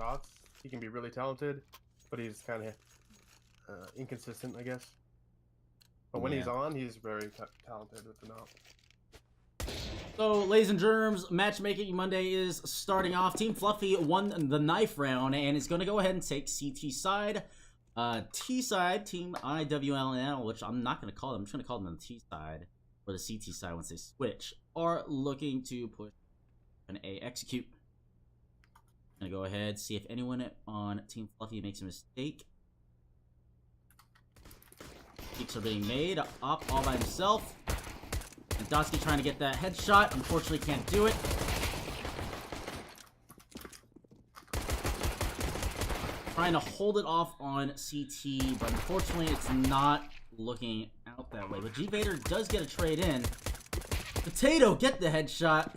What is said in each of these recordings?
shots. He can be really talented, but he's kind of inconsistent, I guess. But when he's on, he's very talented with the mount. So, ladies and germs, matchmaking Monday is starting off. Team Fluffy won the knife round and is going to go ahead and take CT side. T side, Team IWLNL, which I'm not going to call them. I'm just going to call them the T side, or the CT side once they switch, are looking to push an A execute. I'm going to go ahead, see if anyone on Team Fluffy makes a mistake. Peeks are being made. Op all by himself. And Dotsky trying to get that headshot. Unfortunately, can't do it. Trying to hold it off on CT, but unfortunately, it's not looking out that way. But G-Vader does get a trade in. Potato get the headshot.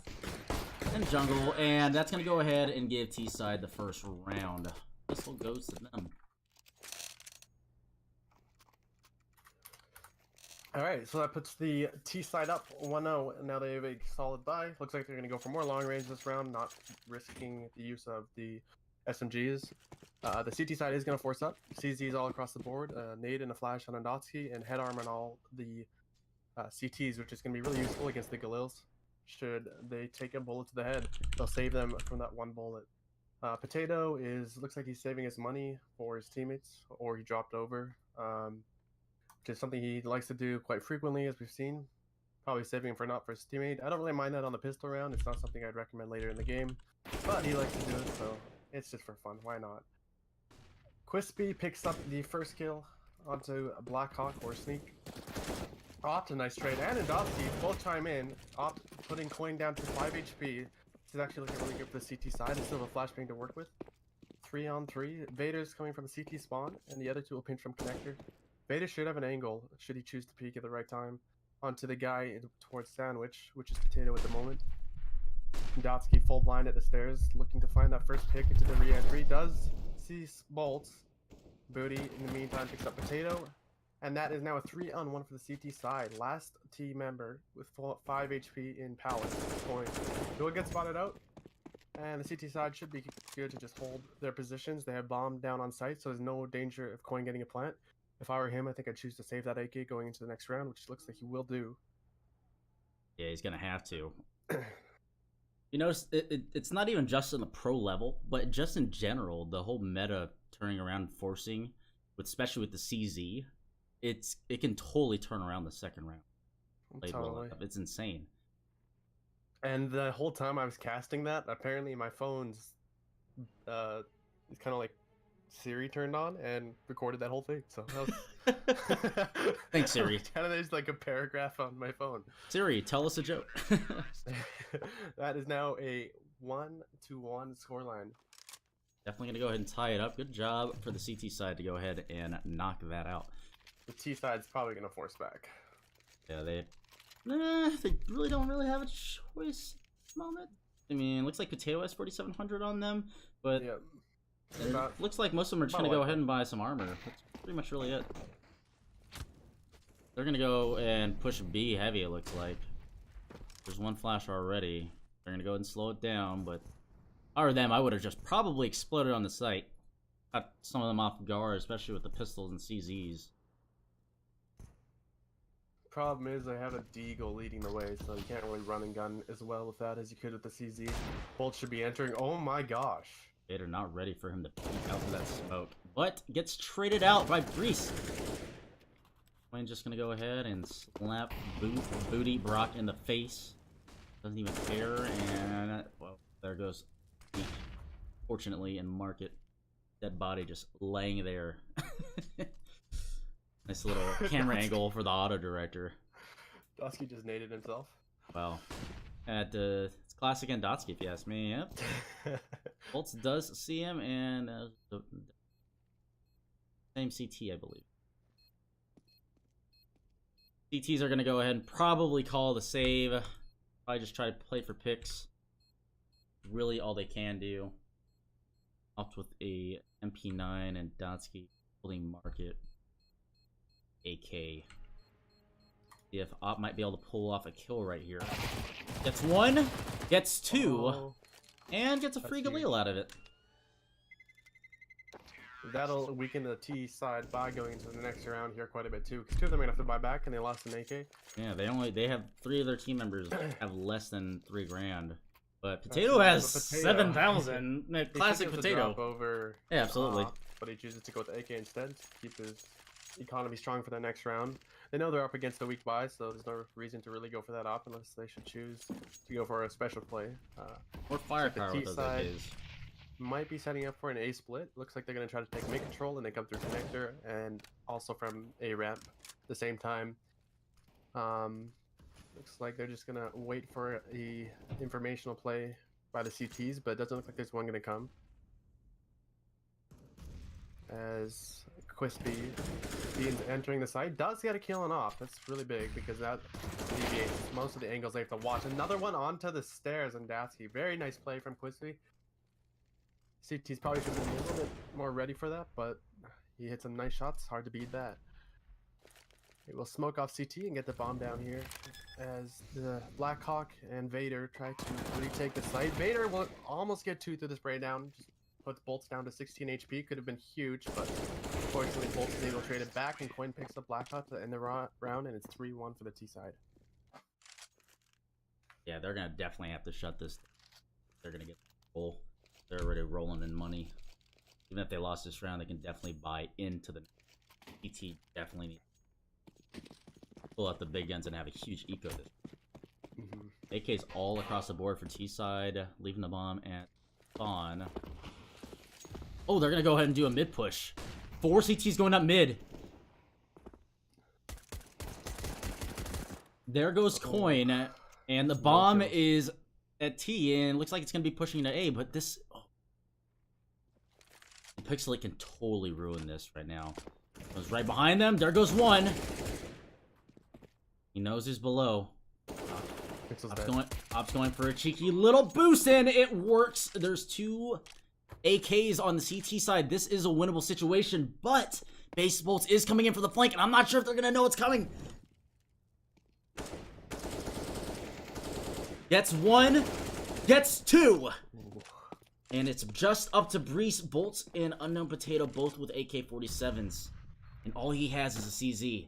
And Jungle, and that's going to go ahead and give T-Side the first round. Pistol goes to them. Alright, so that puts the T-Side up 1-0, and now they have a solid buy. Looks like they're going to go for more long range this round, not risking the use of the SMGs. The CT side is going to force up. CZs all across the board, nade and a flash on Andotsky, and head arm on all the CTs, which is going to be really useful against the Galils. Should they take a bullet to the head, they'll save them from that one bullet. Potato looks like he's saving his money for his teammates, or he dropped over, which is something he likes to do quite frequently, as we've seen. Probably saving him for his teammate. I don't really mind that on the pistol round. It's not something I'd recommend later in the game, but he likes to do it, so it's just for fun. Why not? Quispy picks up the first kill onto Blackhawk or Sneak. Opt, a nice trade, and Andotsky both chime in. Opt putting Kkoin down to 5 HP. This is actually looking really good for the CT side. It's still a flashbang to work with. 3-on-3. Vader's coming from the CT spawn, and the other two will pinch from connector. Vader should have an angle, should he choose to peek at the right time, onto the guy towards Sandwich, which is Potato at the moment. Andotsky full blind at the stairs, looking to find that first pick into the re-entry. Does see bolts. Booty, in the meantime, picks up Potato. And that is now a 3-on-1 for the CT side. Last team member with 5 HP in Palace. Kkoin. Do it get spotted out? And the CT side should be good to just hold their positions. They have bomb down on site, so there's no danger of Kkoin getting a plant. If I were him, I think I'd choose to save that AK going into the next round, which looks like he will do. Yeah, he's going to have to. You notice, it's not even just in the pro level, but just in general, the whole meta turning around and forcing, especially with the CZ, it can totally turn around the second round. Totally. It's insane. And the whole time I was casting that, apparently my phone's kind of like Siri turned on and recorded that whole thing. So that was... Thanks, Siri. Kind of there's like a paragraph on my phone. Siri, tell us a joke. That is now a 1-1 scoreline. Definitely gonna go ahead and tie it up. Good job for the CT side to go ahead and knock that out. The T side's probably gonna force back. Yeah, they really don't have a choice at the moment. I mean, looks like Potato has 4,700 on them, but yeah. It looks like most of them are just gonna go ahead and buy some armor. That's pretty much really it. They're gonna go and push B heavy, it looks like. There's one flash already. They're gonna go ahead and slow it down, but or them, I would have just probably exploded on the site. Got some of them off guard, especially with the pistols and CZs. Problem is, I have a Deagle leading the way, so you can't really run and gun as well with that as you could with the CZ. Bolt should be entering. Oh my gosh. Vader not ready for him to peek out of that smoke, but gets traded out by Brees. Kkoin's just gonna go ahead and slap Booty Brock in the face. Doesn't even care, and well, there goes Peak. Fortunately, in market, dead body just laying there. Nice little camera angle for the auto director. Dotsky just naded himself. Well, it's classic Andotsky, if you ask me. Yep. Bolts does see him, and same CT, I believe. CTs are going to go ahead and probably call the save. Probably just try to play for picks. Really all they can do. Opt with a MP9 and Dotsky holding market. AK. See if Op might be able to pull off a kill right here. Gets one, gets two, and gets a free Galil out of it. that'll weaken the T side by going into the next round here quite a bit too. Because two of them are gonna have to buy back, and they lost an AK. Yeah, they have 3 of their team members have less than 3 grand. But Potato has 7,000. Classic Potato. Over, yeah, absolutely. But he chooses to go with the AK instead to keep his economy strong for the next round. They know they're up against a weak buy, so there's no reason to really go for that op unless they should choose to go for a special play. Or firepower with those AKs. Might be setting up for an A split. Looks like they're going to try to take mid control, and they come through connector and also from A ramp at the same time. Looks like they're just going to wait for a informational play by the CTs, but it doesn't look like there's one going to come. As Quispy Beans entering the site, does get a kill on off. That's really big because that alleviates most of the angles they have to watch. Another one onto the stairs, and Datsky. Very nice play from Quispy. CT's probably should have been a little bit more ready for that, but he hit some nice shots. Hard to beat that. He will smoke off CT and get the bomb down here as the Blackhawk and Vader try to retake the site. Vader will almost get 2 through the spray down. Just puts Bolts down to 16 HP. Could have been huge, but unfortunately Bolts is able to trade it back, and Kkoin picks up Blackhawk to end the round, and it's 3-1 for the T side. Yeah, they're going to definitely have to shut this. They're going to get the goal. They're already rolling in money. Even if they lost this round, they can definitely buy into the PT. Definitely need to pull out the big guns and have a huge eco this. AK's all across the board for T side, leaving the bomb at spawn. Oh, they're gonna go ahead and do a mid push. 4 CTs going up mid. There goes Kkoin, and the bomb is at T, and looks like it's gonna be pushing to A, but this Pixelate can totally ruin this right now. Goes right behind them. There goes one. He knows who's below. Op's going for a cheeky little boost, and it works. There's 2 AKs on the CT side. This is a winnable situation, but Base Bolts is coming in for the flank, and I'm not sure if they're gonna know it's coming. Gets 1, gets 2. And it's just up to Breeze, Bolts, and Unknown Potato, both with AK-47s. And all he has is a CZ.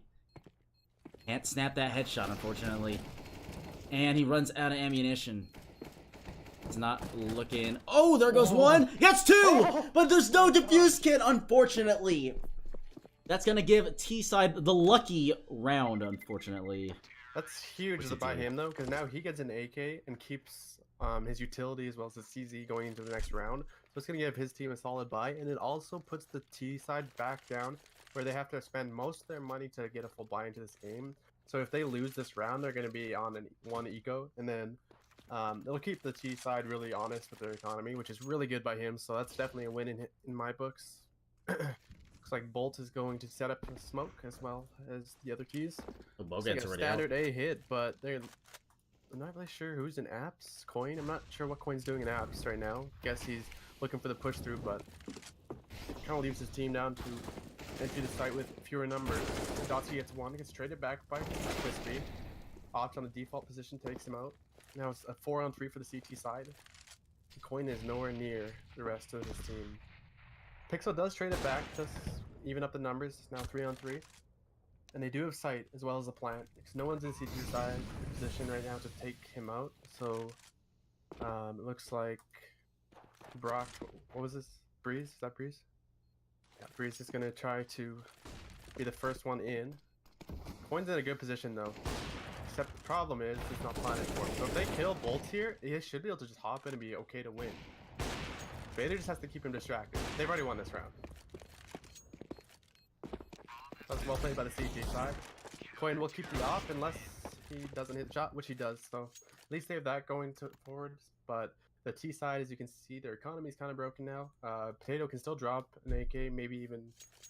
Can't snap that headshot, unfortunately. And he runs out of ammunition. It's not looking... Oh, there goes 1! Gets 2! But there's no defuse kit, unfortunately. That's going to give T-side the lucky round, unfortunately. That's huge by him, though, because now he gets an AK and keeps... his utility as well as his CZ going into the next round. So it's going to give his team a solid buy, and it also puts the T side back down where they have to spend most of their money to get a full buy into this game. So if they lose this round, they're going to be on one eco, and then it'll keep the T side really honest with their economy, which is really good by him. So that's definitely a win in my books. Looks like Bolt is going to set up a smoke as well as the other keys. It's like a standard A hit, but I'm not really sure who's in apps. Kkoin? I'm not sure what Kkoin's doing in apps right now. Guess he's looking for the push through, but kind of leaves his team down to enter the site with fewer numbers. Dotsy gets 1, gets traded back by Crispy. Opt on the default position, takes him out. Now it's a 4-on-3 for the CT side. Kkoin is nowhere near the rest of his team. Pixel does trade it back, just even up the numbers. It's now 3-on-3. And they do have sight as well as a plant, because no one's in CT side position right now to take him out. So it looks like Brock, what was this? Breeze? Is that Breeze? Yeah, Breeze is gonna try to be the first one in. Kkoin's in a good position though. Except the problem is he's not planning for him. So if they kill Bolts here, he should be able to just hop in and be okay to win. Vader just has to keep him distracted. They've already won this round. That's well played by the CT side. Kkoin will keep the off unless he doesn't hit the shot, which he does. So at least they have that going forward. But the T side, as you can see, their economy is kind of broken now. Potato can still drop an AK, maybe even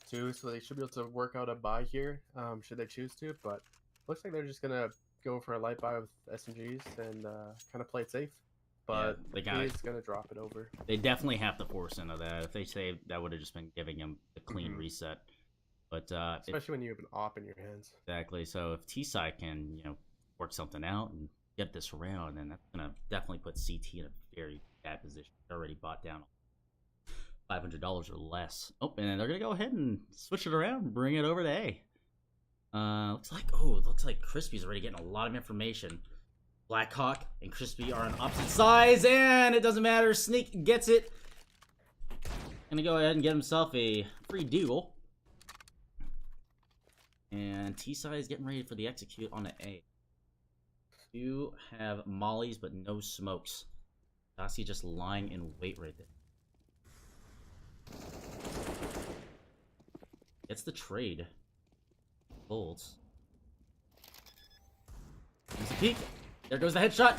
2, so they should be able to work out a buy here, should they choose to. But looks like they're just gonna go for a light buy with SMGs and kind of play it safe. But yeah, he's gonna drop it over. They definitely have to force into that. If they saved, that would have just been giving him a clean reset. But especially when you have an op in your hands. Exactly. So if T-side can, work something out and get this around, then that's gonna definitely put CT in a very bad position. They're already bought down. $500 or less. Oh, and they're gonna go ahead and switch it around, bring it over to A. Looks like Crispy's already getting a lot of information. Blackhawk and Crispy are on opposite sides, and it doesn't matter. Sneak gets it. Gonna go ahead and get himself a free duel. And T-side is getting ready for the execute on the A. You have mollies, but no smokes. Dossie just lying in wait right there. Gets the trade. Bolts. There's the peek. There goes the headshot.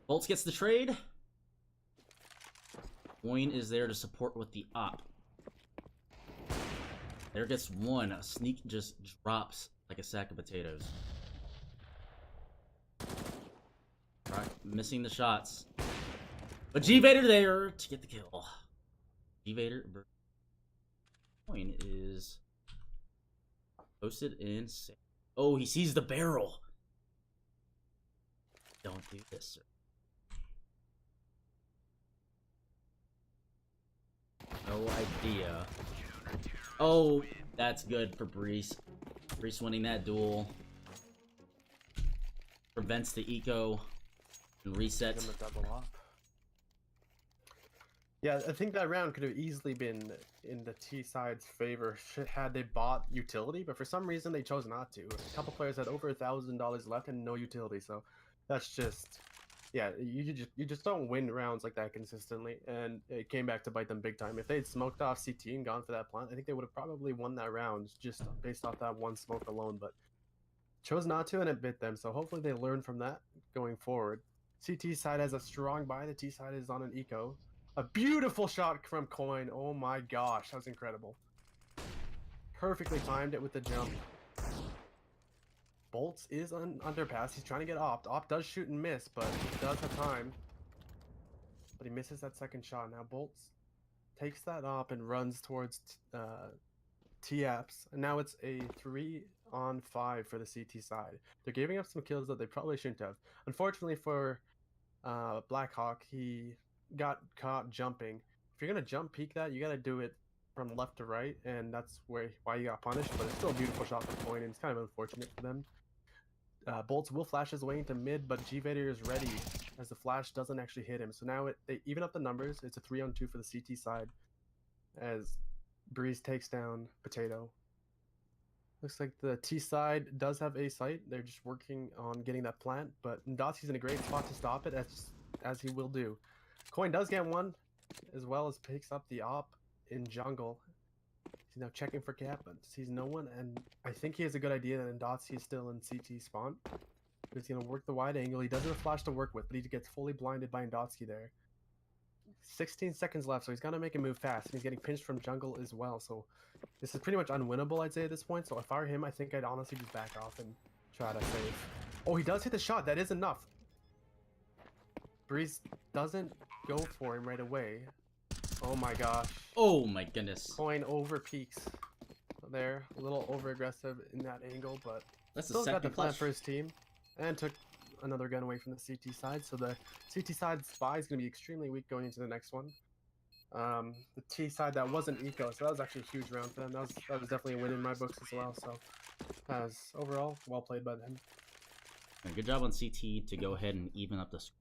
Bolts gets the trade. Kkoin is there to support with the op. There gets one. Sneak just drops like a sack of potatoes. Alright, missing the shots. But G-Vader there to get the kill. G-Vader. Kkoin is posted in. Oh, he sees the barrel. Don't do this, sir. No idea. Oh, that's good for Breeze. Breeze winning that duel. Prevents the eco and resets. Yeah, I think that round could have easily been in the T side's favor had they bought utility, but for some reason they chose not to. A couple players had over $1,000 left and no utility, so that's just, yeah, you just don't win rounds like that consistently, and it came back to bite them big time. If they had smoked off CT and gone for that plant, I think they would have probably won that round just based off that one smoke alone, but chose not to and it bit them, so hopefully they learn from that going forward. CT side has a strong buy, the T side is on an eco. A beautiful shot from Kkoin. Oh my gosh, that was incredible. Perfectly timed it with the jump. Bolts is on underpass. He's trying to get Opt. Opt does shoot and miss, but he does have time. But he misses that second shot. Now Bolts takes that up and runs towards T-Apps. And now it's a 3-on-5 for the CT side. They're giving up some kills that they probably shouldn't have. Unfortunately for Blackhawk, he got caught jumping. If you're gonna jump peek that, you gotta do it from left to right, and that's why you got punished. But it's still a beautiful shot for Kkoin, and it's kind of unfortunate for them. Bolts will flash his way into mid, but G-Vader is ready as the flash doesn't actually hit him. So now they even up the numbers. It's a 3-on-2 for the CT side as Breeze takes down Potato. Looks like the T side does have a site. They're just working on getting that plant, but Ndotsi's in a great spot to stop it, as he will do. Kkoin does get one, as well as picks up the op in jungle. He's now checking for gap, but sees no one, and I think he has a good idea that Ndotsi is still in CT spawn. He's going to work the wide angle. He doesn't have flash to work with, but he gets fully blinded by Ndotsi there. 16 seconds left, so he's got to make a move fast, and he's getting pinched from jungle as well, so this is pretty much unwinnable, I'd say, at this point. So if I were him, I think I'd honestly just back off and try to save. Oh, he does hit the shot. That is enough. Breeze doesn't go for him right away. Oh my gosh. Oh my goodness. Kkoin over peaks there. A little over aggressive in that angle, but That's still a got the second plan clutch. for his team. And took another gun away from the CT side. So the CT side spy is going to be extremely weak going into the next one. The T side, that wasn't eco, so that was actually a huge round for them. That was definitely a win in my books as well. So as overall, well played by them. Good job on CT to go ahead and even up the score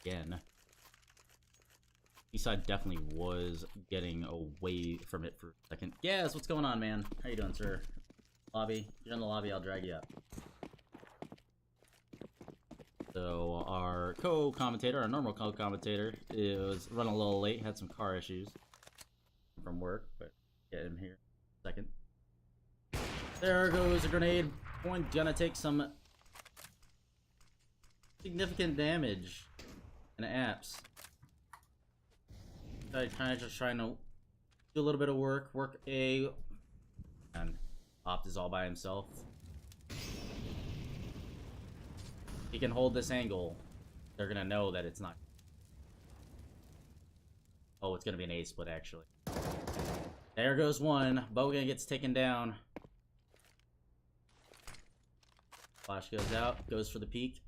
again. T-side definitely was getting away from it for a second. Yes, what's going on, man? How you doing, sir? Lobby? You're in the lobby, I'll drag you up. So our co-commentator, our normal co-commentator, is running a little late, had some car issues from work, but get him here in a second. There goes a grenade. Kkoin gonna take some significant damage in apps. I kind of just trying to do a little bit of work A, and Opt is all by himself. He can hold this angle. They're gonna know that it's not. Oh, it's gonna be an A split actually. There goes one. Bogan gets taken down. Flash goes out, goes for the peek.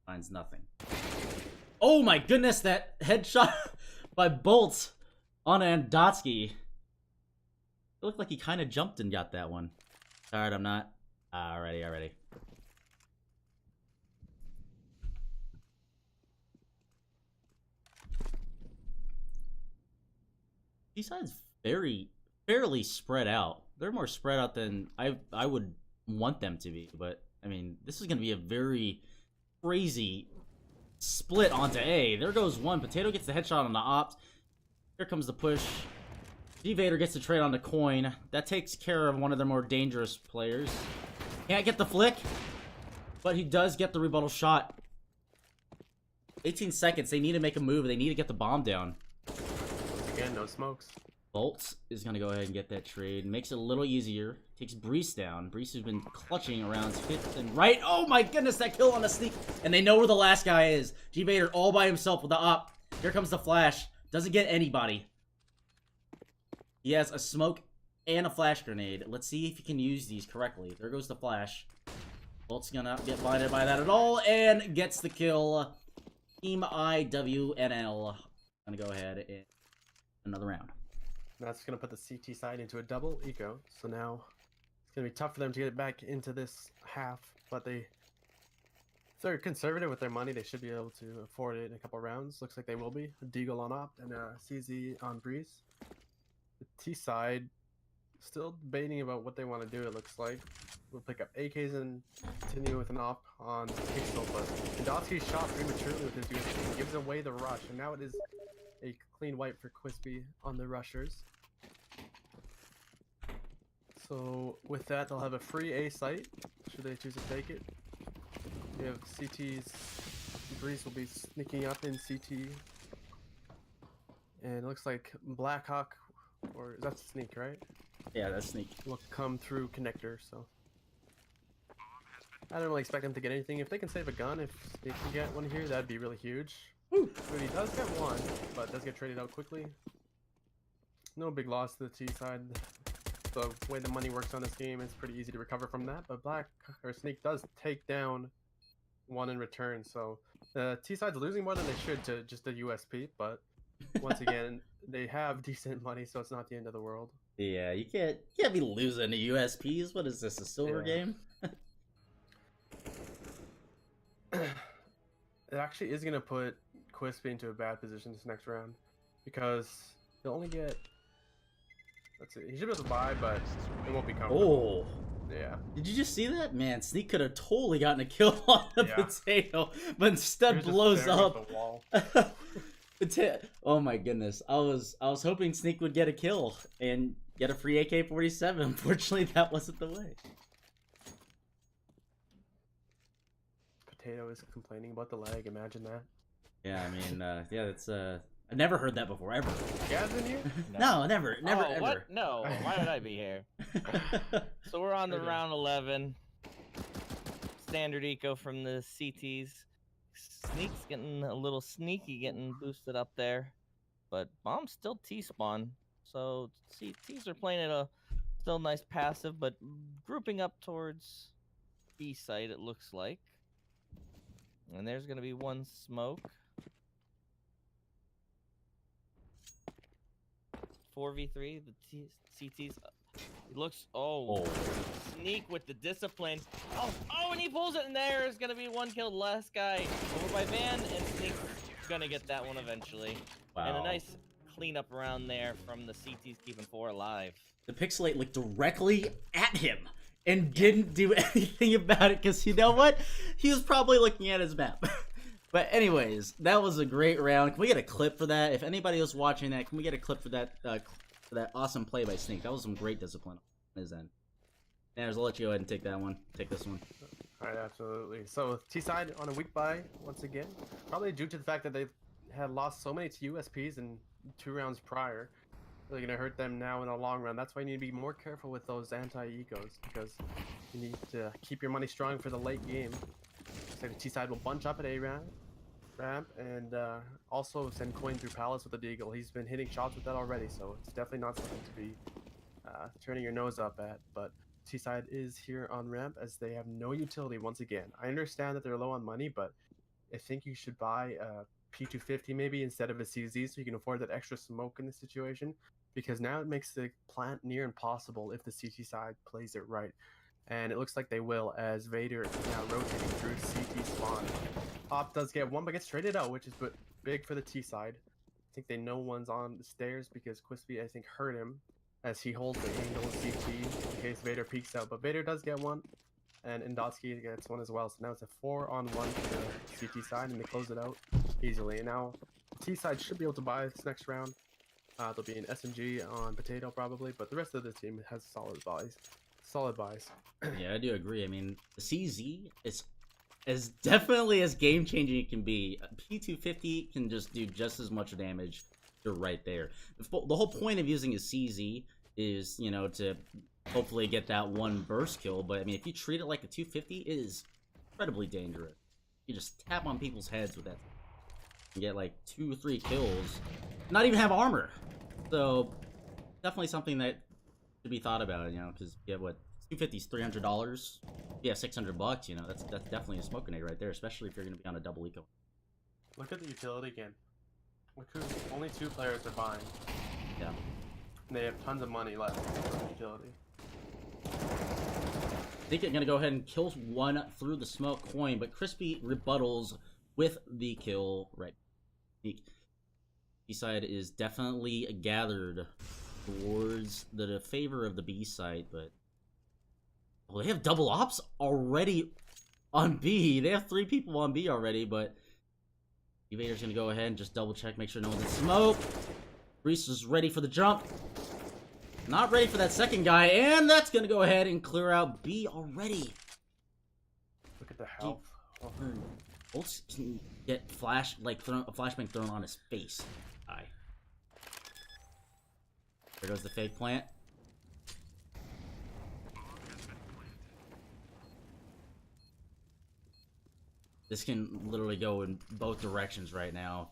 Finds nothing. Oh my goodness, that headshot by Bolts On Andotsky. It looked like he kind of jumped and got that one. Alright, I'm not. Alrighty. T-side's fairly spread out. They're more spread out than I would want them to be, but I mean, this is gonna be a very crazy split onto A. There goes one. Potato gets the headshot on the opt. Here comes the push. G-Vader gets the trade on the Kkoin. That takes care of one of their more dangerous players. Can't get the flick, but he does get the rebuttal shot. 18 seconds. They need to make a move. They need to get the bomb down. Again, no smokes. Bolt is going to go ahead and get that trade. Makes it a little easier. Takes Brees down. Brees has been clutching around 5th and right. Oh my goodness, that kill on a sneak. And they know where the last guy is. G-Vader all by himself with the op. Here comes the flash. Doesn't get anybody. He has a smoke and a flash grenade. Let's see if he can use these correctly. There goes the flash. Bolt's going to not get blinded by that at all. And gets the kill. Team IWNL. Going to go ahead and another round. That's going to put the CT side into a double eco. So now it's going to be tough for them to get it back into this half. But if they're conservative with their money, they should be able to afford it in a couple rounds. Looks like they will be. Deagle on Opt and CZ on Breeze. The T side still debating about what they want to do, it looks like. We'll pick up AKs and continue with an op on Pixel. But Kondowski shot prematurely with his USP. Gives away the rush. And now it is a clean wipe for Quispy on the rushers. So with that, they'll have a free A site should they choose to take it. We have CT's Breeze will be sneaking up in CT, and it looks like Blackhawk, or that's Sneak, right? Yeah, that's Sneak. Will come through connector. So I don't really expect them to get anything. If they can save a gun, if they can get one here, that'd be really huge. Woo. But he does get one, but does get traded out quickly. No big loss to the T side. The way the money works on this game, it's pretty easy to recover from that. But Sneak does take down one in return. So the T side's losing more than they should to just the USP. But once again, they have decent money, so it's not the end of the world. Yeah, you can't be losing to USPs. What is this, a silver game? It actually is gonna put Quispy into a bad position this next round because he'll only get. Let's see. He should be able to buy, but it won't be comfortable. Oh. Yeah. Did you just see that? Man, Sneak could have totally gotten a kill on the potato, but instead blows up. Oh my goodness. I was hoping Sneak would get a kill and get a free AK-47. Unfortunately, that wasn't the way. Potato is complaining about the lag. Imagine that. Yeah, I mean, yeah, that's I've never heard that before, ever. Gaz in here? No, never, ever. What? No, why would I be here? So we're on the round 11. Standard eco from the CTs. Sneak's getting a little sneaky, getting boosted up there. But Bomb's still T-spawn. So CTs are playing at a still nice passive, but grouping up towards B site, it looks like. And there's going to be one smoke. 4v3, the CTs. It looks. Oh, Sneak with the discipline. Oh, and he pulls it, and there is going to be one kill. Last guy over by Van, and Sneak's going to get that one eventually. Wow. And a nice cleanup around there from the CTs, keeping 4 alive. The Pixelate looked directly at him and didn't do anything about it because you know what? He was probably looking at his map. But anyways, that was a great round. Can we get a clip for that? If anybody was watching that, can we get a clip for that awesome play by Sneak? That was some great discipline on his end. Naz, I'll let you go ahead and take that one. Take this one. All right, absolutely. So T-side on a weak buy once again, probably due to the fact that they've had lost so many to USPs in 2 rounds prior. Really gonna hurt them now in the long run. That's why you need to be more careful with those anti-ecos because you need to keep your money strong for the late game. So the T-side will bunch up at A ramp and also send Kkoin through Palace with the Deagle. He's been hitting shots with that already, so it's definitely not something to be turning your nose up at. But T-side is here on ramp as they have no utility once again. I understand that they're low on money, but I think you should buy P250 maybe instead of a CZ, so you can afford that extra smoke in this situation. Because now it makes the plant near impossible if the CT side plays it right. And it looks like they will, as Vader is now rotating through CT spawn. Op does get one, but gets traded out, which is big for the T side. I think they know one's on the stairs because Quispy, I think, hurt him as he holds the angle of CT in case Vader peeks out. But Vader does get one, and Indotsky gets one as well. So now it's a 4-on-1 for the CT side, and they close it out easily. And now T side should be able to buy this next round. There'll be an SMG on Potato probably, but the rest of the team has solid buys. Solid buys. Yeah, I do agree. I mean, the CZ is as definitely as game-changing it can be. P250 can just do just as much damage. You're right there. The whole point of using a CZ is, you know, to hopefully get that one burst kill, but I mean, if you treat it like a 250, it is incredibly dangerous. You just tap on people's heads with that. You get like 2 or 3 kills, not even have armor. So definitely something that should be thought about, you know, because you have what, 250's $300. Yeah, $600. You know, that's definitely a smoke grenade right there, especially if you're going to be on a double eco. Look at the utility again. Look who only 2 players are buying. Yeah. And they have tons of money left for utility. I think they're going to go ahead and kill one through the smoke coin, but Crispy rebuttals with the kill right. B-side is definitely gathered towards the favor of the B side, but well, they have double ops already on B. They have 3 people on B already, but Evader's gonna go ahead and just double check, make sure no one's in smoke. Reese is ready for the jump. Not ready for that second guy, and that's gonna go ahead and clear out B already. Look at the health. Bolts can get a flashbang thrown on his face. Aye. There goes the fake plant. This can literally go in both directions right now.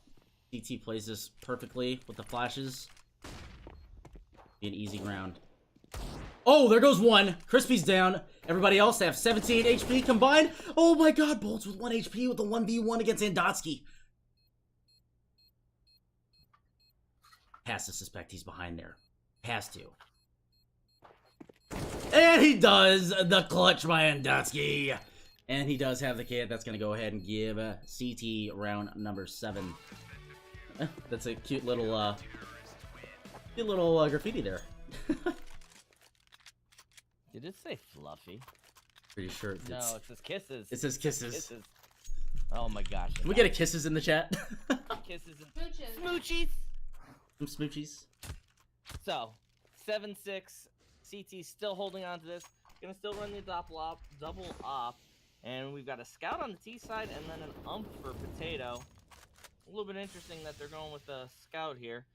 CT plays this perfectly with the flashes. Be an easy round. Oh, there goes one. Crispy's down. Everybody else have 17 HP combined. Oh my god, Bolts with 1 HP with the 1v1 against Andotsky. Has to suspect he's behind there. Has to. And he does the clutch by Andotsky. And he does have the kit. That's going to go ahead and give CT round number 7. That's a cute little graffiti there. Did it say fluffy? Pretty sure No, it says kisses. It says kisses. Kisses. Oh my gosh. Can we get a kisses in the chat? Kisses and Smooches. smoochies. Some smoochies. So, 7-6. CT's still holding on to this. Gonna still run the double op. And we've got a scout on the T side and then an ump for Potato. A little bit interesting that they're going with a scout here.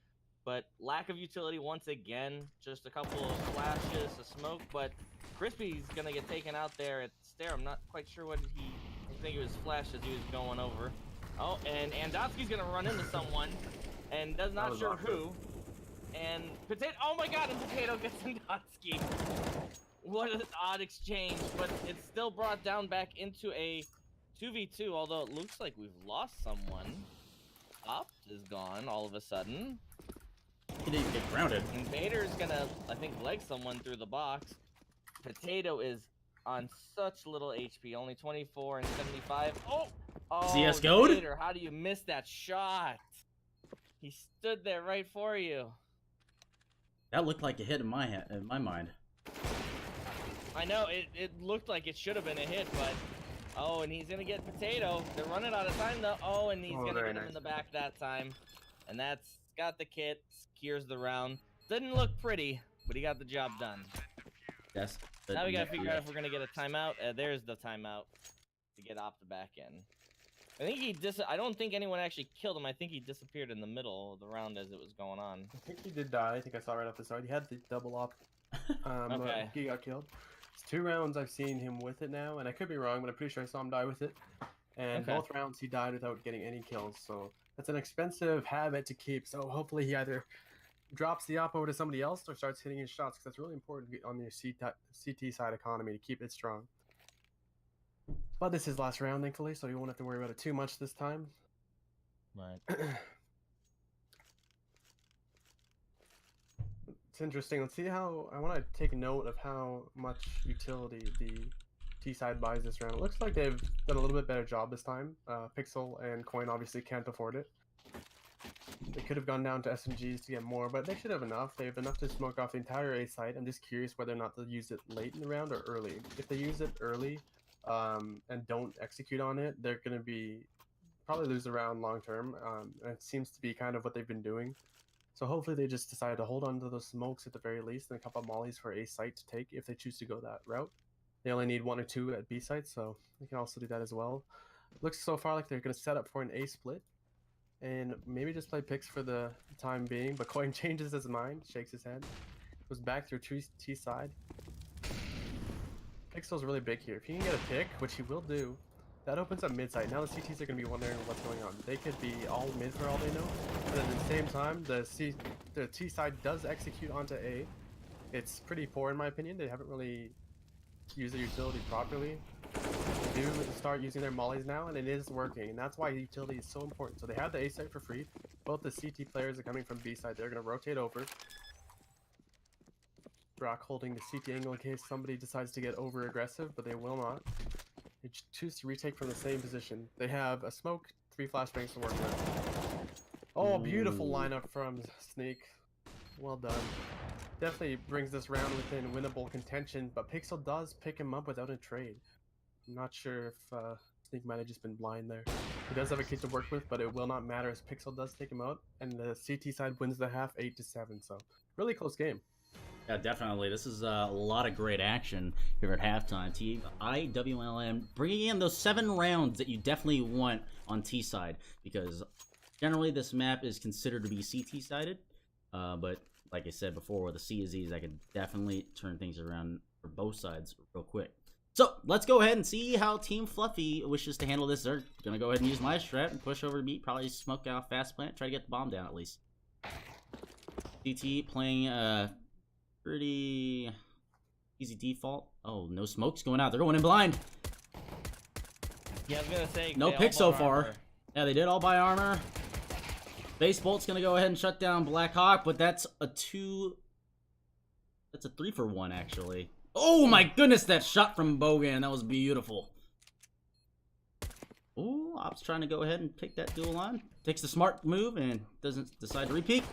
But lack of utility once again. Just a couple of flashes, a smoke. But Crispy's going to get taken out there at stair. I'm not quite sure what I think it was flash as he was going over. Oh, and Andotsky's going to run into someone. And does not sure who. And Potato, oh my god, and Potato gets Andotsky. What an odd exchange, but it's still brought down back into a 2v2, although it looks like we've lost someone. Opt is gone all of a sudden. He didn't even get grounded. And Vader's gonna, I think, leg someone through the box. Potato is on such little HP, only 24 and 75. Oh! CS gold? Vader, how do you miss that shot? He stood there right for you. That looked like a hit in my mind. I know, it looked like it should have been a hit, but... Oh, and he's gonna get Potato. They're running out of time, though. Oh, and he's gonna get him in the back that time. And that's got the kit, secures the round. Didn't look pretty, but he got the job done. Yes. Now we gotta figure out if we're gonna get a timeout. There's the timeout to get Opta back in. I think I don't think anyone actually killed him. I think he disappeared in the middle of the round as it was going on. I think he did die. I think I saw right off the start. He had the double op. Okay. He got killed. It's 2 rounds I've seen him with it now, and I could be wrong, but I'm pretty sure I saw him die with it. And Okay. both rounds he died without getting any kills, so that's an expensive habit to keep. So hopefully he either drops the op over to somebody else or starts hitting his shots, because that's really important on your CT side economy to keep it strong. But this is last round, thankfully, so you won't have to worry about it too much this time. But It's interesting. Let's see how I want to take note of how much utility the T side buys this round. It looks like they've done a little bit better job this time. Pixel and Kkoin obviously can't afford it. They could have gone down to SMGs to get more, but they should have enough. They have enough to smoke off the entire A site. I'm just curious whether or not they'll use it late in the round or early. If they use it early and don't execute on it, they're going to be probably lose the round long term. And it seems to be kind of what they've been doing. So hopefully they just decide to hold on to those smokes at the very least and a couple of mollies for A site to take if they choose to go that route. They only need 1 or 2 at B site, so they can also do that as well. Looks so far like they're going to set up for an A split and maybe just play picks for the time being, but Kkoin changes his mind, shakes his head, goes back through T side. Pixel's really big here. If he can get a pick, which he will do, that opens up mid side. Now the CTs are going to be wondering what's going on. They could be all mid for all they know, but at the same time, the T side does execute onto A. It's pretty poor in my opinion. They haven't really used their utility properly. They do start using their mollies now, and it is working, and that's why utility is so important. So they have the A site for free. Both the CT players are coming from B side. They're going to rotate over. Brock holding the CT angle in case somebody decides to get over aggressive, but they will not. They choose to retake from the same position. They have a smoke, 3 flashbangs to work with. Oh, beautiful lineup from Sneak. Well done. Definitely brings this round within winnable contention, but Pixel does pick him up without a trade. I'm not sure if Sneak might have just been blind there. He does have a kid to work with, but it will not matter as Pixel does take him out, and the CT side wins the half 8-7, so really close game. Yeah, definitely. This is a lot of great action here at halftime. Team IWLM bringing in those 7 rounds that you definitely want on T side, because generally this map is considered to be CT sided, but like I said before, with the C is E's, I could definitely turn things around for both sides real quick. So let's go ahead and see how Team Fluffy wishes to handle this. They're gonna go ahead and use my strat and push over to beat, probably smoke out fast plant, try to get the bomb down at least. CT playing pretty easy default. Oh, no smokes going out. They're going in blind. yeah, I was gonna say No pick so far. Yeah, they did all buy armor. Base Bolt's gonna go ahead and shut down Black Hawk, but that's a 3 for 1 actually. Oh my goodness, that shot from Bogan, that was beautiful. Oh, Op's trying to go ahead and take that dual line. Takes the smart move and doesn't decide to repeat.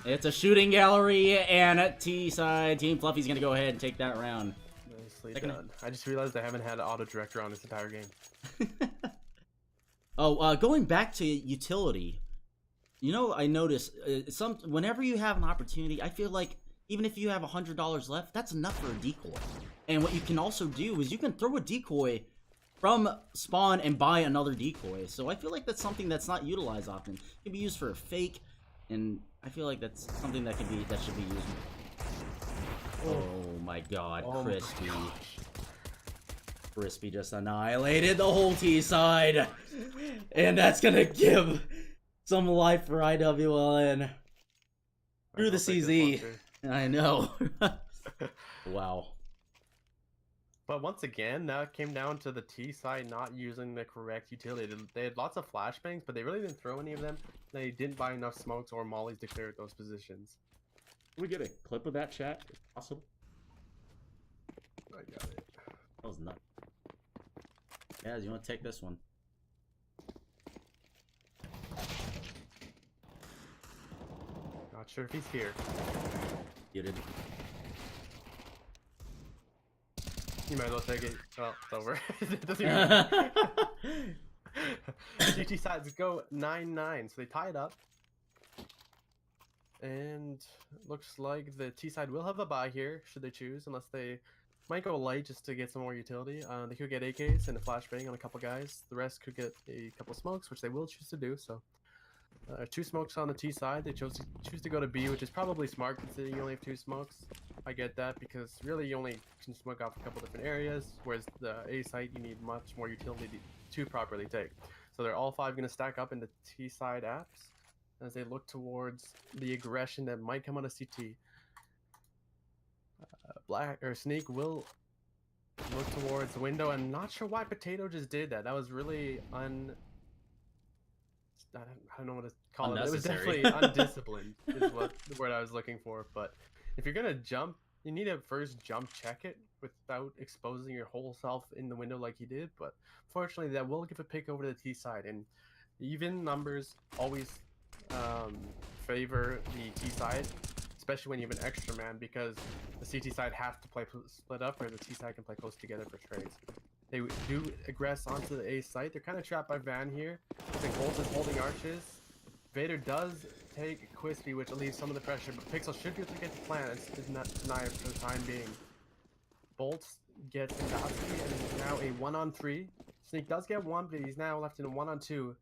It's a shooting gallery, and at T side, Team Fluffy's gonna go ahead and take that round. Nicely done. I just realized I haven't had an auto director on this entire game. Oh, going back to utility, you know, I noticed whenever you have an opportunity, I feel like even if you have $100 left, that's enough for a decoy. And what you can also do is you can throw a decoy from spawn and buy another decoy. So I feel like that's something that's not utilized often. It can be used for a fake, and I feel like that's something that should be used. Oh my God, Crispy. Crispy just annihilated the whole T side, and that's gonna give some life for IWLN through the CZ. I know. Wow. But once again, now it came down to the T side not using the correct utility. They had lots of flashbangs, but they really didn't throw any of them. They didn't buy enough smokes or mollies to clear those positions. Can we get a clip of that, chat, if possible? I got it. That was nuts. Guys, you want to take this one? Not sure if he's here. You did. You might as well take it. Well, it's over. It doesn't even... GT sides go 9-9, so they tie it up. And looks like the T side will have a buy here, should they choose, unless they might go light just to get some more utility. They could get AKs and a flashbang on a couple guys. The rest could get a couple smokes, which they will choose to do. So 2 smokes on the T side. They choose to go to B, which is probably smart considering you only have 2 smokes. I get that because really you only can smoke off a couple different areas, whereas the A site you need much more utility to properly take. So they're all 5 going to stack up into T side apps as they look towards the aggression that might come out of CT. Sneak will look towards the window. I'm not sure why Potato just did that. That was really I don't know what to call it. It was Unnecessary. definitely undisciplined is what the word I was looking for. But if you're gonna jump, you need to first jump check it without exposing your whole self in the window like he did. But fortunately, that will give a pick over to the T side, and even numbers always favor the T side, especially when you have an extra man, because the CT side have to play split up, where the T side can play close together for trades. They do aggress onto the A site. They're kind of trapped by Van here. I think Bolt is holding arches. Vader does take Quispy, which relieves some of the pressure, but Pixel should be able to get the plant. It's not deny it for the time being. Bolt gets Indosky, and is now a 1-on-3. Sneak does get one, but he's now left in a 1-on-2.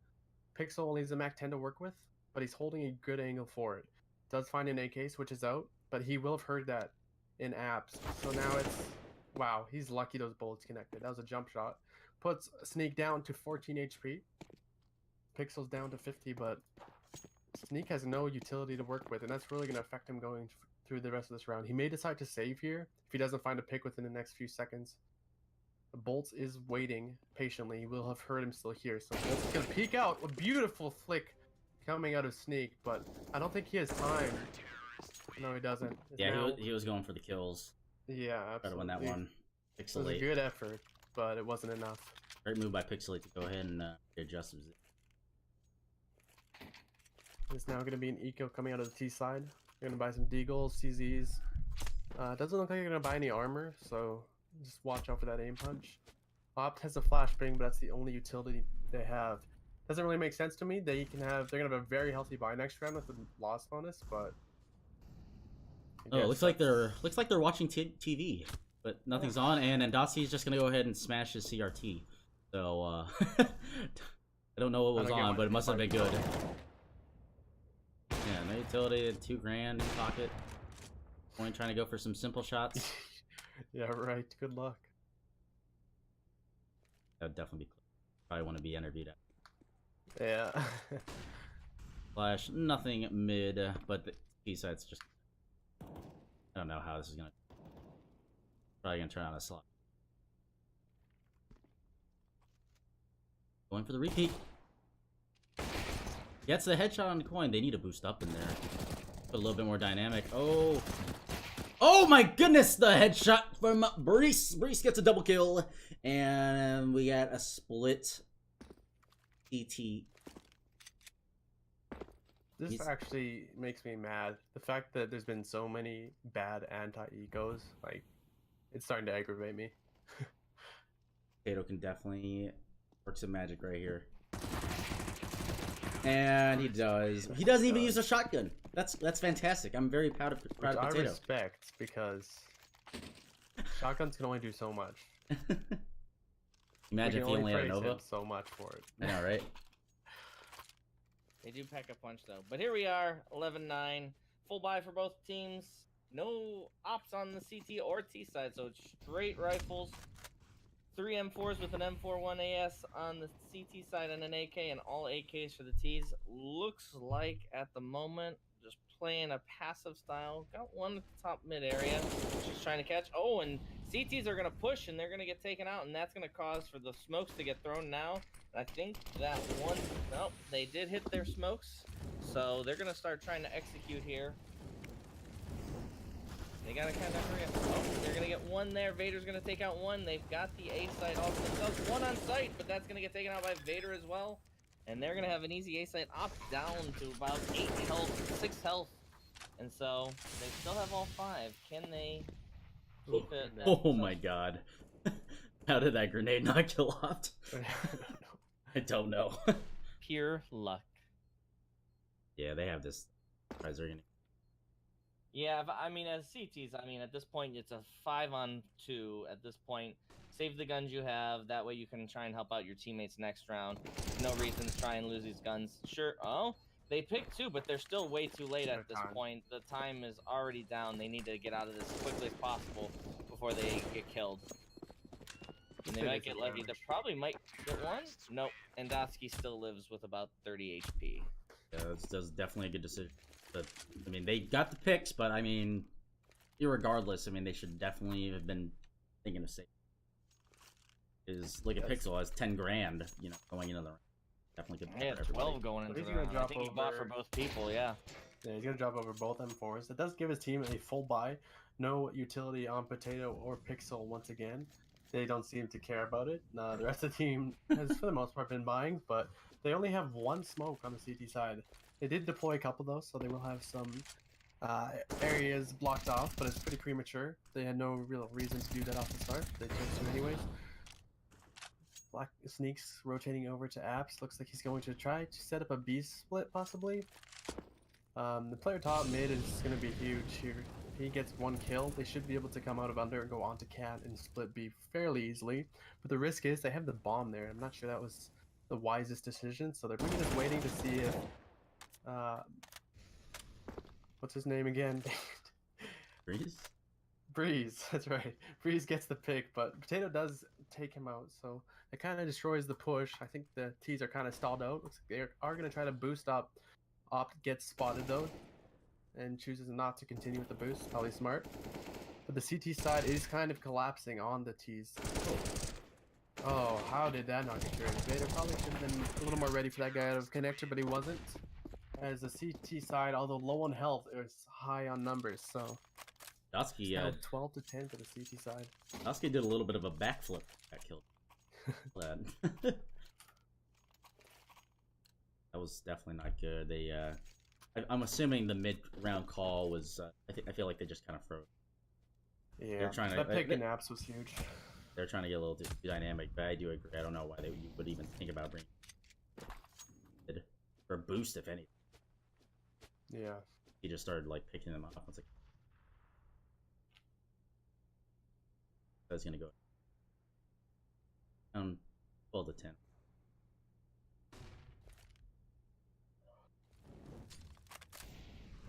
Pixel only has a Mac 10 to work with, but he's holding a good angle for it. Does find an AK, switches out, but he will have heard that in apps. So now it's... Wow, he's lucky those bullets connected. That was a jump shot. Puts Sneak down to 14 HP. Pixel's down to 50, but Sneak has no utility to work with, and that's really going to affect him going through the rest of this round. He may decide to save here if he doesn't find a pick within the next few seconds. Bolts is waiting patiently. He will have heard him still here, so Bolts is going to peek out. A beautiful flick coming out of Sneak, but I don't think he has time. No, he doesn't. Yeah, now... he was going for the kills. Yeah, absolutely. Try to win that one. It was a Pixelate. good effort, but it wasn't enough. Great move by Pixelate to go ahead and adjust his. There's now going to be an eco coming out of the T side. You're going to buy some deagles, CZs. Doesn't look like you're going to buy any armor, so just watch out for that aim punch. Opt has a flashbang, but that's the only utility they have. Doesn't really make sense to me. They're going to have a very healthy buy next round with the loss bonus, but. Oh, it looks like they're watching TV, but nothing's on, and Endossi is just gonna go ahead and smash his CRT. So I don't know what was on, but it must have been good. Yeah, no utility, $2 grand in pocket. Only trying to go for some simple shots. Yeah, right. Good luck. That would definitely be probably want to be interviewed at. Yeah. Flash, nothing mid, but the T side's just. I don't know how this is gonna. Probably gonna turn on a slot. Going for the repeat. Gets the headshot on the coin. They need to boost up in there. Put a little bit more dynamic. Oh. Oh my goodness! The headshot from Brees. Brees gets a double kill. And we got a split CT. This actually makes me mad. The fact that there's been so many bad anti-ecos, like, it's starting to aggravate me. Kato can definitely work some magic right here. And he does. He doesn't even use a shotgun. That's fantastic. I'm very proud of Potato. I respect, because shotguns can only do so much. Imagine if he only had a Nova. So much for it. I know, right? They do pack a punch though. But here we are, 11-9. Full buy for both teams. No ops on the CT or T side, so it's straight rifles. 3 M4s with an M41AS on the CT side and an AK, and all AKs for the Ts. Looks like at the moment, just playing a passive style. Got one at the top mid area, just trying to catch. Oh, and CTs are going to push, and they're going to get taken out, and that's going to cause for the smokes to get thrown now. I think that one, nope, they did hit their smokes, so they're going to start trying to execute here. They got to kind of hurry up. Oh, they're going to get one there. Vader's going to take out one. They've got the A site all to themselves. One on site, but that's going to get taken out by Vader as well. And they're going to have an easy A site op down to about 8 health, 6 health. And so they still have all 5. Can they keep it? Oh my god. How did that grenade not kill Opt? I don't know. Pure luck. Yeah, they have this. Yeah, I mean, as CTs, I mean, at this point, it's a 5-on-2 at this point. Save the guns you have. That way you can try and help out your teammates next round. No reason to try and lose these guns. Sure. Oh, they picked 2, but they're still way too late at this point. The time is already down. They need to get out of this as quickly as possible before they get killed. And they might get lucky. They probably might get one. Nope. Endosky still lives with about 30 HP. Yeah, that's definitely a good decision. But I mean, they got the picks, but I mean, irregardless, I mean, they should definitely have been thinking of safe. Is look at Pixel has 10 grand, you know, going into the round. Definitely good. Yeah, for everybody. 12 going into He's the gonna round. I drop think he bought for over- both people, yeah. Yeah, he's gonna drop over both M4s. It does give his team a full buy. No utility on Potato or Pixel once again. They don't seem to care about it. The rest of the team has, for the most part, been buying, but they only have one smoke on the CT side. They did deploy a couple, though, so they will have some areas blocked off, but it's pretty premature. They had no real reason to do that off the start. They chose to anyways. Black Sneaks rotating over to Apps. Looks like he's going to try to set up a B split, possibly. The player top mid is going to be huge here. If he gets one kill, they should be able to come out of under and go onto Cat and split B fairly easily. But the risk is they have the bomb there. I'm not sure that was the wisest decision, so they're really just waiting to see if... what's his name again? Breeze? Breeze, that's right. Breeze gets the pick, but Potato does take him out, so it kind of destroys the push. I think the T's are kind of stalled out. Looks like they are going to try to boost up. Opt gets spotted though, and chooses not to continue with the boost. Probably smart. But the CT side is kind of collapsing on the T's. Oh, how did that not get traded? Vader probably should have been a little more ready for that guy out of connector, but he wasn't. As the CT side, although low on health, is high on numbers, so... Dusky, Now 12 to 10 for the CT side. Dusky did a little bit of a backflip. That killed. That was definitely not good. They, I'm assuming the mid-round call was. I feel like they just kind of froze. Yeah, They're trying to. that pick in apps was huge. They're trying to get a little too dynamic, but I do agree. I don't know why they would even think about bringing or boost, if any. Yeah. He just started like picking them off. I was like, that's gonna go. 12 to 10.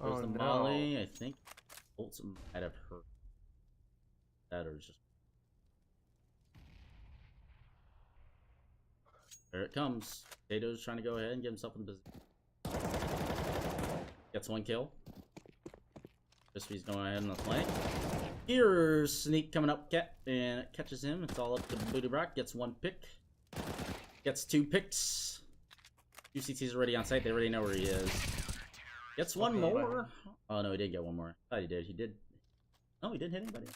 There's Oh the no. molly. I think Bolts might have hurt that, or just there it comes. Potato's trying to go ahead and get himself in position. Gets one kill. Crispy's going ahead on the flank. Here's Sneak coming up, Cat, and it catches him. It's all up to Booty Brock. Gets one pick. Gets two picks. UCT's already on site. They already know where he is. Gets one more. Oh no, he did get one more. I thought he did. He did. No, he didn't hit anybody.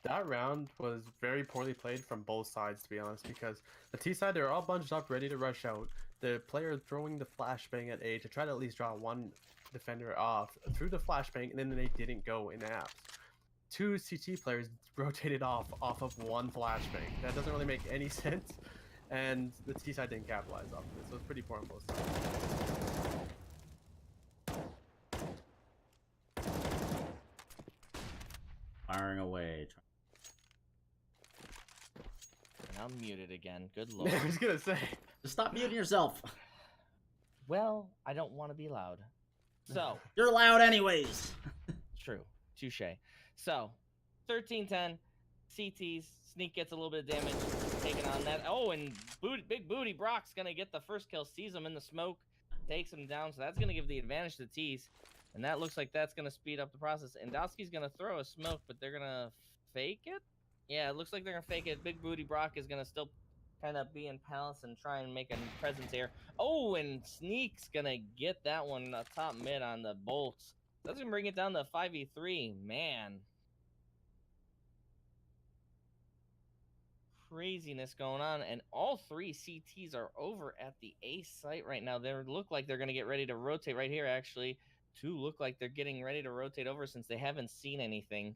That round was very poorly played from both sides, to be honest, because the T side, they're all bunched up, ready to rush out. The player throwing the flashbang at A to try to at least draw one defender off through the flashbang, and then they didn't go in apps. Two CT players rotated off of one flashbang. That doesn't really make any sense, and the T side didn't capitalize off of it, so it's pretty poor on both sides. Firing away. And I'm muted again. Good lord. I was gonna say. Just stop muting yourself. Well, I don't want to be loud. So, You're loud anyways. true. Touche. So, 13-10. CTs. Sneak gets a little bit of damage. Taking on that. Oh, and Big Booty Brock's going to get the first kill. Sees him in the smoke. Takes him down. So, that's going to give the advantage to T's. And that looks like that's going to speed up the process. And Dowski's going to throw a smoke, but they're going to fake it? Yeah, it looks like they're going to fake it. Big Booty Brock is going to still kind of be in Palace and try and make a presence here. Oh, and Sneak's going to get that one top mid on the bolts. That's going to bring it down to 5v3. Man. Craziness going on. And all three CTs are over at the A site right now. They look like they're going to get ready to rotate right here, actually. Two look like they're getting ready to rotate over since they haven't seen anything.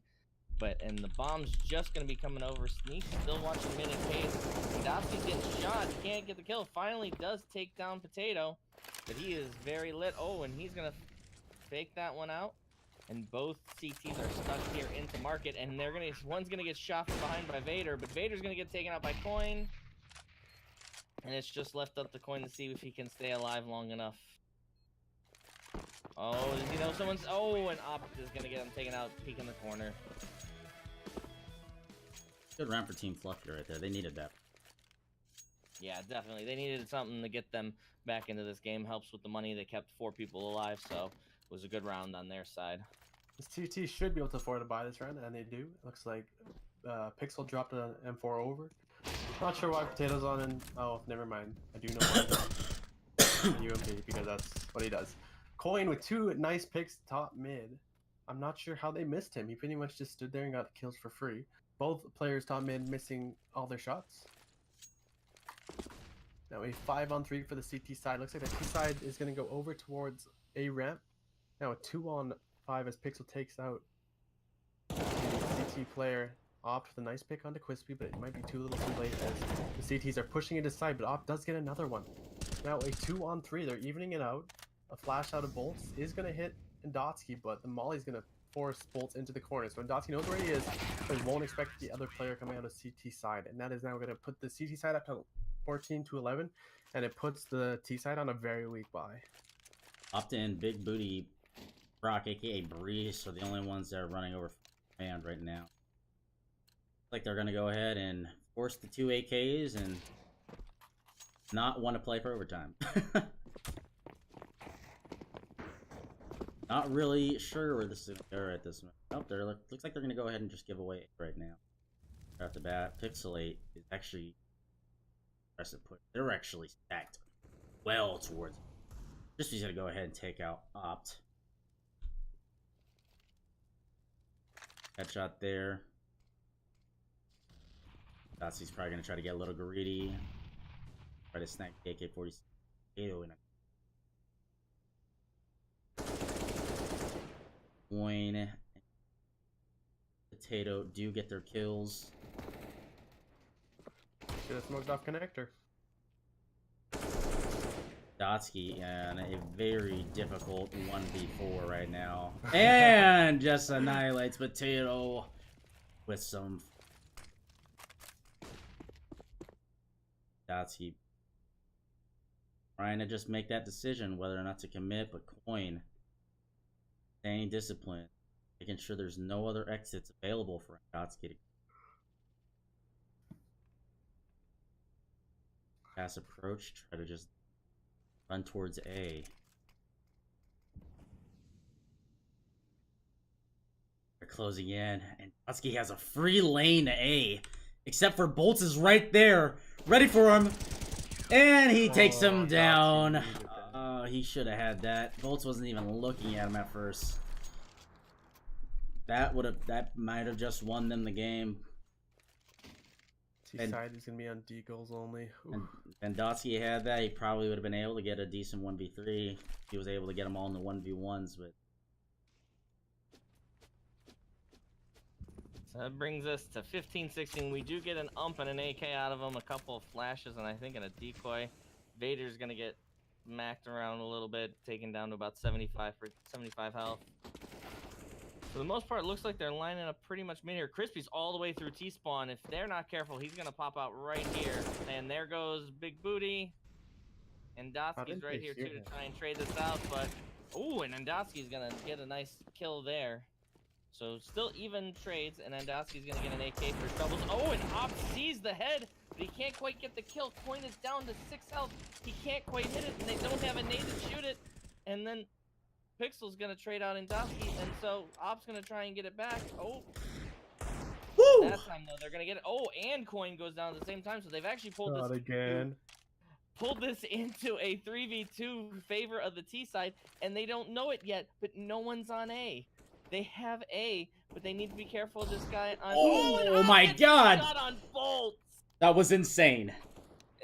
And the bomb's just going to be coming over. Sneak still watching mid in case. Dowski's getting shot. He can't get the kill. Finally does take down Potato. But he is very lit. Oh, and he's going to fake that one out. And both CTs are stuck here into market. And they're going to, one's going to get shot from behind by Vader. But Vader's going to get taken out by Kkoin. And it's just left up to Kkoin to see if he can stay alive long enough. Oh, does he know someone's... Oh, and Opt is going to get him taken out. Peek in the corner. Good round for Team Fluffy right there. They needed that. Yeah, definitely. They needed something to get them back into this game. Helps with the money. They kept 4 people alive, so it was a good round on their side. This TT should be able to afford to buy this round, and they do. It looks like Pixel dropped an M4 over. Not sure why Potato's on, and oh, never mind. I do know why. UMP because that's what he does. Kkoin with 2 nice picks top mid. I'm not sure how they missed him. He pretty much just stood there and got kills for free. Both players top mid missing all their shots. Now a 5-on-3 for the CT side. Looks like the T side is going to go over towards A ramp. Now a 2-on-5 as Pixel takes out the CT player. Opt with a nice pick onto Quispy, but it might be too little too late as the CTs are pushing into side, but Opt does get another one. Now a 2-on-3, they're evening it out. A flash out of Bolts is going to hit Ndotsky, but the Molly's going to force Bolts into the corner. So Ndotsky knows where he is, but he won't expect the other player coming out of CT side. And that is now going to put the CT side up to 14-11, and it puts the T side on a very weak buy. Opt in Big Booty Brock, aka Breeze, are the only ones that are running over command right now. Like they're gonna go ahead and force the 2 AKs and not want to play for overtime. Not really sure where this is gonna go at this moment. Oh, there looks like they're gonna go ahead and just give away right now. Right off the bat, Pixelate is actually they're actually stacked well towards it. Just he's gonna go ahead and take out Opt. Headshot there. He's probably going to try to get a little greedy. Try to snag the AK-47 in a Kkoin and Potato do get their kills. Should have smoked off connector. Dotsky and a very difficult 1v4 right now. And just annihilates Potato with some Dotsky trying to just make that decision whether or not to commit, but Kkoin staying disciplined, making sure there's no other exits available for Dotsky to pass approach, try to just run towards A. They're closing in, and Dotsky has a free lane to A, except for Bolts is right there, ready for him, and he takes him down. He should have had that. Bolts wasn't even looking at him at first. That might have just won them the game. T side is gonna be on D goals only. And Dotsky had that, he probably would have been able to get a decent 1v3. He was able to get them all in the 1v1s, but so that brings us to 15-16. We do get an ump and an AK out of him, a couple of flashes, and I think in a decoy. Vader's gonna get macked around a little bit, taken down to about 75 health. For the most part, it looks like they're lining up pretty much mid here. Crispy's all the way through T-spawn. If they're not careful, he's gonna pop out right here. And there goes Big Booty. And Dotsky's right here too to try and trade this out, but ooh, and Ndotsky's gonna get a nice kill there. So still even trades, and Ndotsky's gonna get an AK for his troubles. Oh, and Opt sees the head, but he can't quite get the kill. Kkoin is down to 6 health. He can't quite hit it, and they don't have a nade to shoot it. And then Pixel's gonna trade out Ndotsky, and so Op's gonna try and get it back. Oh, woo! That time though they're gonna get it. Oh, and Kkoin goes down at the same time, so they've actually pulled this again. Pulled this into a 3v2 favor of the T side, and they don't know it yet. But no one's on A. They have A, but they need to be careful of this guy on. Oh my God! Shot on Bolts. That was insane.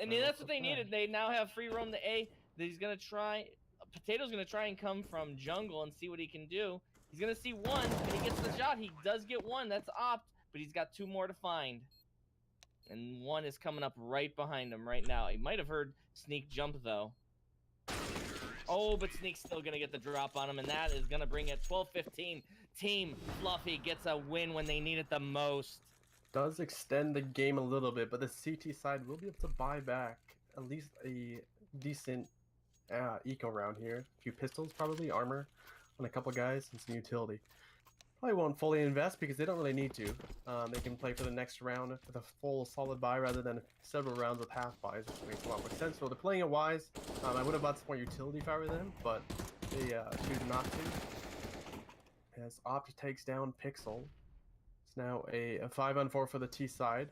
I mean, that's what they needed. They now have free roam to A. He's gonna try. Potato's gonna try and come from jungle and see what he can do. He's gonna see one, and he gets the shot. He does get one. That's Opt, but he's got 2 more to find. And one is coming up right behind him right now. He might have heard Sneak jump though. Oh, but Sneak's still gonna get the drop on him, and that is gonna bring it 12-15. Team Fluffy gets a win when they need it the most. Does extend the game a little bit, but the CT side will be able to buy back at least a decent eco round here. A few pistols, probably armor on a couple guys, and some utility. Probably won't fully invest because they don't really need to. They can play for the next round with a full solid buy rather than several rounds with half buys, which makes a lot more sense. So they're playing it wise. I would have bought some more utility if I were them, but they choose not to. As Opt takes down Pixel. It's now a 5-on-4 for the T side.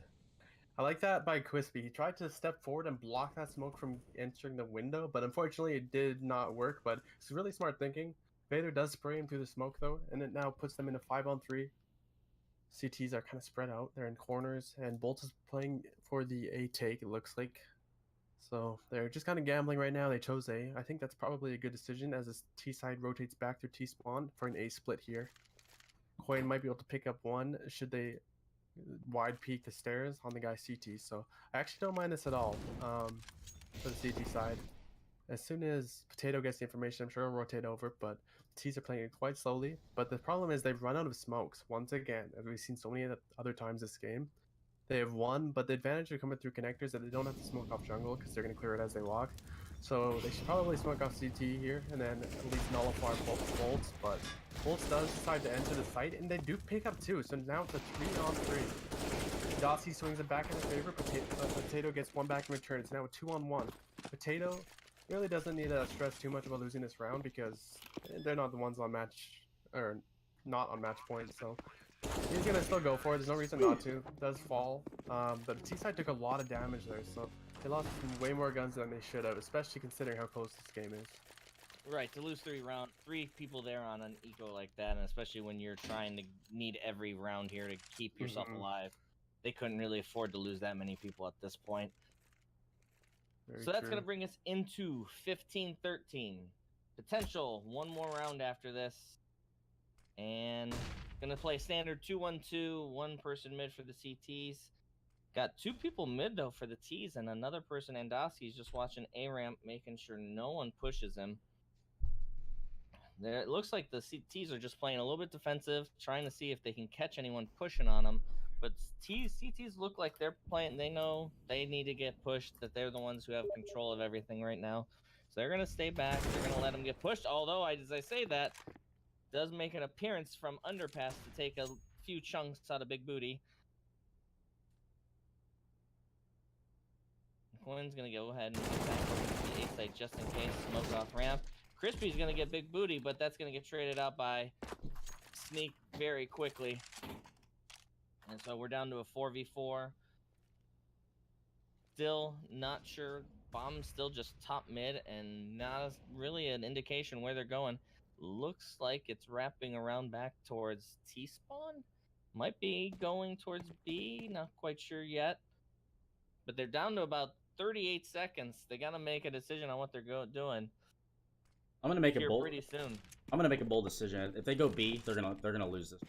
I like that by Crispy. He tried to step forward and block that smoke from entering the window, but unfortunately it did not work. But it's really smart thinking. Vader does spray him through the smoke though, and it now puts them in a 5-on-3. CTs are kind of spread out. They're in corners, and Bolt is playing for the A take, it looks like. So they're just kind of gambling right now. They chose A. I think that's probably a good decision as this T side rotates back through T spawn for an A split here. Kkoin might be able to pick up one should they wide peek the stairs on the guy CT. So I actually don't mind this at all for the CT side. As soon as Potato gets the information, I'm sure he'll rotate over, but T's are playing it quite slowly. But the problem is they've run out of smokes once again, as we've seen so many other times this game. They have won, but the advantage of coming through connectors that they don't have to smoke off jungle because they're going to clear it as they walk. So they should probably smoke off CT here and then at least nullify bolts. But bolts does decide to enter the site, and they do pick up two. So now it's a 3-on-3. Dossie swings it back in his favor. Potato gets one back in return. It's now a 2-on-1. Potato really doesn't need to stress too much about losing this round because they're not the ones on match, or not on match point. So he's gonna still go for it. There's no reason not to. It does fall, but T side took a lot of damage there, so they lost way more guns than they should have, especially considering how close this game is. Right, to lose three people there on an eco like that, and especially when you're trying to need every round here to keep yourself alive, they couldn't really afford to lose that many people at this point. Very so that's true. going to bring us into 15-13. Potential one more round after this. And going to play standard 2-1-2, one person mid for the CTs. Got two people mid, though, for the Ts, and another person, Andowski's, just watching A-ramp, making sure no one pushes him. There, it looks like the CTs are just playing a little bit defensive, trying to see if they can catch anyone pushing on them. But CTs look like they're playing. They know they need to get pushed, that they're the ones who have control of everything right now. So they're going to stay back. They're going to let them get pushed. Although, as I say that, does make an appearance from Underpass to take a few chunks out of Big Booty. Kkoin's going to go ahead and get back over to the A site just in case. Smoke off ramp. Crispy's going to get Big Booty, but that's going to get traded out by Sneak very quickly. And so we're down to a 4v4. Still not sure. Bomb's still just top mid and not really an indication where they're going. Looks like it's wrapping around back towards T-spawn. Might be going towards B. Not quite sure yet. But they're down to about 38 seconds. They got to make a decision on what they're doing. I'm gonna make a bold. Pretty soon. I'm gonna make a bold decision. If they go B, they're gonna lose this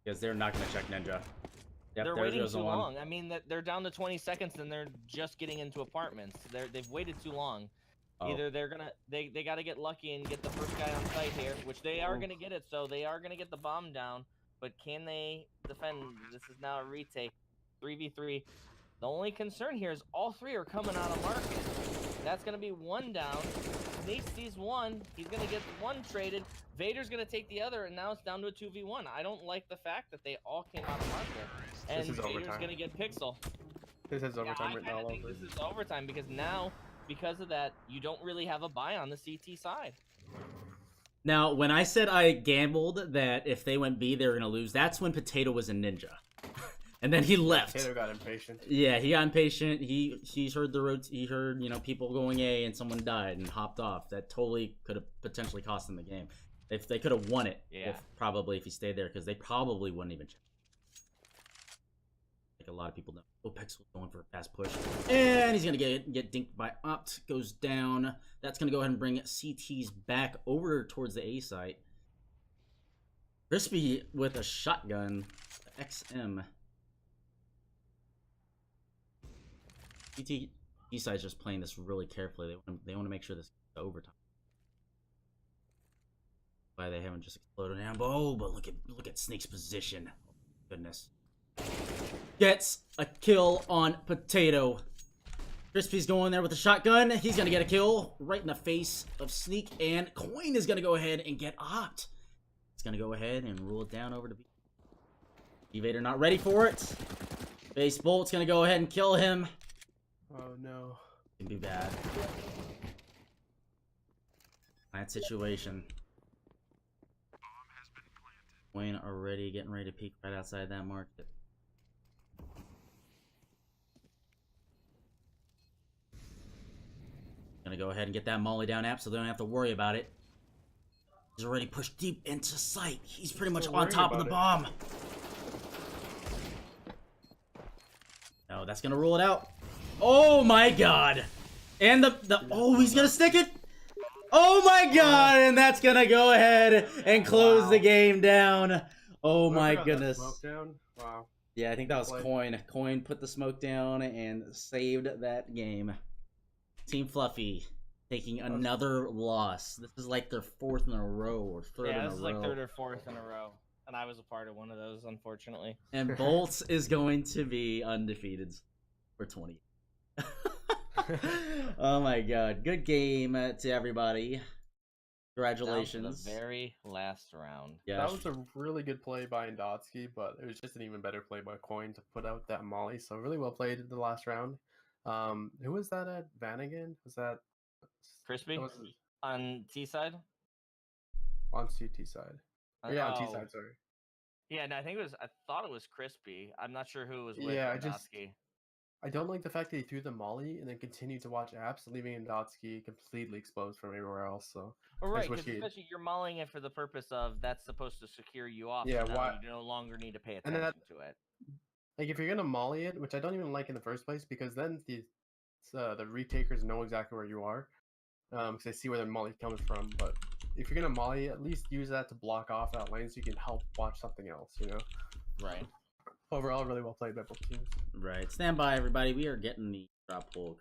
because they're not gonna check Ninja. Yep, they're waiting too long. I mean, they're down to 20 seconds and they're just getting into apartments. They've waited too long. Oh. Either they're gonna they got to get lucky and get the first guy on site here, which they are gonna get it. So they are gonna get the bomb down. But can they defend? This is now a retake, 3v3. The only concern here is all three are coming out of market. That's going to be one down. Sneak sees one. He's going to get one traded. Vader's going to take the other, and now it's down to a 2v1. I don't like the fact that they all came out of market. And Vader's going to get Pixel. This is overtime written all over. This is overtime because now, because of that, you don't really have a buy on the CT side. Now, when I said I gambled that if they went B, they were going to lose, that's when Potato was a ninja. And then he left. Taylor got impatient. Yeah, he got impatient. He heard the road. He heard people going A, and someone died and hopped off. That totally could have potentially cost them the game. If they could have won it, if he stayed there, because they probably wouldn't even check. Like a lot of people know. Oh, Pixel going for a fast push, and he's gonna get dinked by Opt. Goes down. That's gonna go ahead and bring CTs back over towards the A site. Crispy with a shotgun, XM. CT side's just playing this really carefully. They want to make sure this is overtime. Why they haven't just exploded down? Oh, but look at Snake's position. Oh, goodness. Gets a kill on Potato. Crispy's going there with a shotgun. He's gonna get a kill right in the face of Sneak, and Kkoin is gonna go ahead and get Opt. He's gonna go ahead and rule it down over to B. Evader not ready for it. Base Bolt's gonna go ahead and kill him. Oh no. Can be bad. That situation. Kkoin already getting ready to peek right outside that market. Gonna go ahead and get that molly down app so they don't have to worry about it. He's already pushed deep into sight. He's pretty much on top of the bomb. No, that's gonna rule it out. Oh my god! And oh, he's gonna stick it! Oh my god! And that's gonna go ahead and close the game down. Oh my goodness. Wow. Yeah, I think that was Kkoin. Kkoin put the smoke down and saved that game. Team Fluffy taking another loss. This is like their 4th in a row or 3rd in a row. Yeah, this is like 3rd or 4th in a row. And I was a part of one of those, unfortunately. And Bolts is going to be undefeated for 20. Oh my god. Good game to everybody. Congratulations. Down to the very last round. Yeah, that was a really good play by Ndotsky, but it was just an even better play by Kkoin to put out that molly. So really well played in the last round. Who was that at Vanagon? Was that Crispy? On T side? On CT side. Yeah, on T side, sorry. Yeah, no, I thought it was Crispy. I'm not sure who it was with. Yeah, I don't like the fact that he threw the molly and then continued to watch apps, leaving Ndotsky completely exposed from everywhere else. So, right, because especially you're mulling it for the purpose of that's supposed to secure you off. Yeah, so you no longer need to pay attention to it. Like if you're gonna molly it, which I don't even like in the first place, because then the retakers know exactly where you are, because they see where the molly comes from. But if you're gonna molly, at least use that to block off that lane so you can help watch something else. You know. Right. Overall, really well played by both teams. Right. Stand by, everybody. We are getting the drop hole.